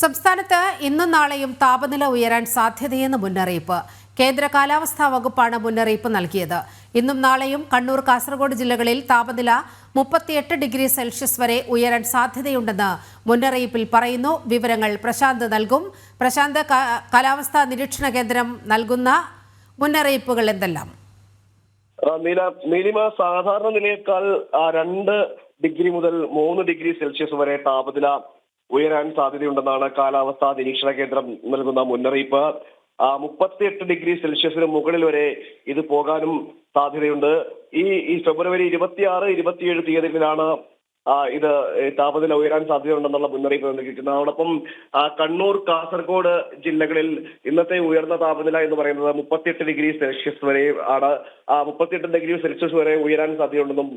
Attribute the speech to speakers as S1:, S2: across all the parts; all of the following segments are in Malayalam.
S1: സംസ്ഥാനത്ത് ഇന്നും നാളെയും താപനില ഉയരാൻ സാധ്യതയെന്ന് മുന്നറിയിപ്പ്. കേന്ദ്ര കാലാവസ്ഥാ വകുപ്പാണ് മുന്നറിയിപ്പ് നൽകിയത്. ഇന്നും നാളെയും കണ്ണൂർ, കാസർഗോഡ് ജില്ലകളിൽ താപനില 38 ഡിഗ്രി സെൽഷ്യസ് വരെ ഉയരാൻ സാധ്യതയുണ്ടെന്ന് മുന്നറിയിപ്പിൽ പറയുന്നു. വിവരങ്ങൾ പ്രശാന്ത് നൽകും. പ്രശാന്ത്, കാലാവസ്ഥാ നിരീക്ഷണ കേന്ദ്രം നൽകുന്ന മുന്നറിയിപ്പുകൾ എന്തെല്ലാം?
S2: നീലിമ, സാധാരണ നിലയേക്കാൾ 2 ഡിഗ്രി മുതൽ 3 ഡിഗ്രി സെൽഷ്യസ് വരെ താപനില ഉയരാൻ സാധ്യതയുണ്ടെന്നാണ് കാലാവസ്ഥാ നിരീക്ഷണ കേന്ദ്രം നൽകുന്ന മുന്നറിയിപ്പ്. 38 ഡിഗ്രി സെൽഷ്യസിന് മുകളിൽ വരെ ഇത് പോകാനും സാധ്യതയുണ്ട്. ഈ ഫെബ്രുവരി 26, 27 തീയതികളിലാണ് ഇത് താപനില ഉയരാൻ സാധ്യതയുണ്ടെന്നുള്ള മുന്നറിയിപ്പ് നൽകിയിരിക്കുന്നത്. അതോടൊപ്പം കണ്ണൂർ, കാസർഗോഡ് ജില്ലകളിൽ ഇന്നത്തെ ഉയർന്ന താപനില എന്ന് പറയുന്നത് 38 ഡിഗ്രി സെൽഷ്യസ് വരെ ആണ്. 38 ഡിഗ്രി സെൽഷ്യസ് വരെ ഉയരാൻ സാധ്യതയുണ്ടെന്നും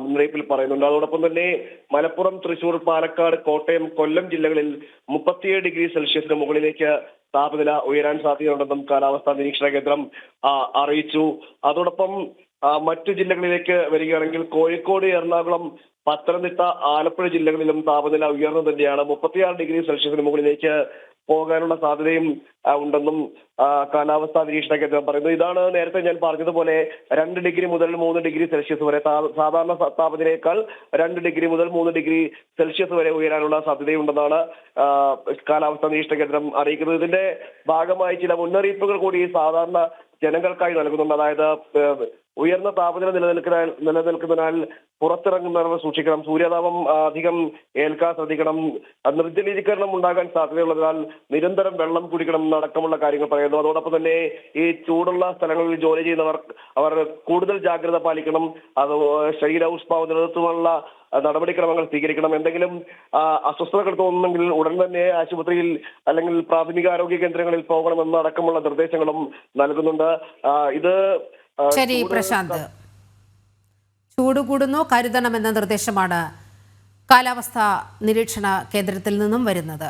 S2: മുന്നറിയിപ്പിൽ പറയുന്നുണ്ട്. അതോടൊപ്പം തന്നെ മലപ്പുറം, തൃശൂർ, പാലക്കാട്, കോട്ടയം, കൊല്ലം ജില്ലകളിൽ 37 ഡിഗ്രി സെൽഷ്യസിന് മുകളിലേക്ക് താപനില ഉയരാൻ സാധ്യതയുണ്ടെന്നും കാലാവസ്ഥാ നിരീക്ഷണ കേന്ദ്രം അറിയിച്ചു. അതോടൊപ്പം മറ്റു ജില്ലകളിലേക്ക് വരികയാണെങ്കിൽ കോഴിക്കോട്, എറണാകുളം, പത്തനംതിട്ട, ആലപ്പുഴ ജില്ലകളിലും താപനില ഉയർന്നു തന്നെയാണ്. 36 ഡിഗ്രി സെൽഷ്യസിന് മുകളിലേക്ക് പോകാനുള്ള സാധ്യതയും ഉണ്ടെന്നും കാലാവസ്ഥാ നിരീക്ഷണ കേന്ദ്രം പറയുന്നു. ഇതാണ് നേരത്തെ ഞാൻ പറഞ്ഞതുപോലെ 2 ഡിഗ്രി മുതൽ 3 ഡിഗ്രി സെൽഷ്യസ് വരെ സാധാരണ താപനിലയേക്കാൾ 2 ഡിഗ്രി മുതൽ 3 ഡിഗ്രി സെൽഷ്യസ് വരെ ഉയരാനുള്ള സാധ്യതയുണ്ടെന്നാണ് കാലാവസ്ഥാ നിരീക്ഷണ കേന്ദ്രം അറിയിക്കുന്നത്. ഇതിന്റെ ഭാഗമായി ചില മുന്നറിയിപ്പുകൾ കൂടി സാധാരണ ജനങ്ങൾക്കായി നൽകുന്നുണ്ട്. അതായത് ഉയർന്ന താപനില നിലനിൽക്കുന്നതിനാൽ പുറത്തിറങ്ങുന്നവർ സൂക്ഷിക്കണം, സൂര്യതാപം അധികം ഏൽക്കാൻ ശ്രദ്ധിക്കണം, നിർജ്ജലീകരണം ഉണ്ടാകാൻ സാധ്യതയുള്ളതിനാൽ നിരന്തരം വെള്ളം കുടിക്കണം എന്നടക്കമുള്ള കാര്യങ്ങൾ പറയുന്നു. അതോടൊപ്പം തന്നെ ഈ ചൂടുള്ള സ്ഥലങ്ങളിൽ ജോലി ചെയ്യുന്നവർ കൂടുതൽ ജാഗ്രത പാലിക്കണം. അത് ശരീരൗഷ്മാവ് നിലനിർത്തുവാനുള്ള നടപടിക്രമങ്ങൾ സ്വീകരിക്കണം. എന്തെങ്കിലും അസ്വസ്ഥതകൾ തോന്നുന്നെങ്കിൽ ഉടൻ തന്നെ ആശുപത്രിയിൽ അല്ലെങ്കിൽ പ്രാഥമികാരോഗ്യ കേന്ദ്രങ്ങളിൽ പോകണമെന്ന് അടക്കമുള്ള നിർദ്ദേശങ്ങളും നൽകുന്നുണ്ട്. ഇത്
S1: ശരി പ്രശാന്ത്, ചൂട് കൂടുന്നു, കരുതണമെന്ന നിർദ്ദേശമാണ് കാലാവസ്ഥാ നിരീക്ഷണ കേന്ദ്രത്തിൽ നിന്നും വരുന്നത്.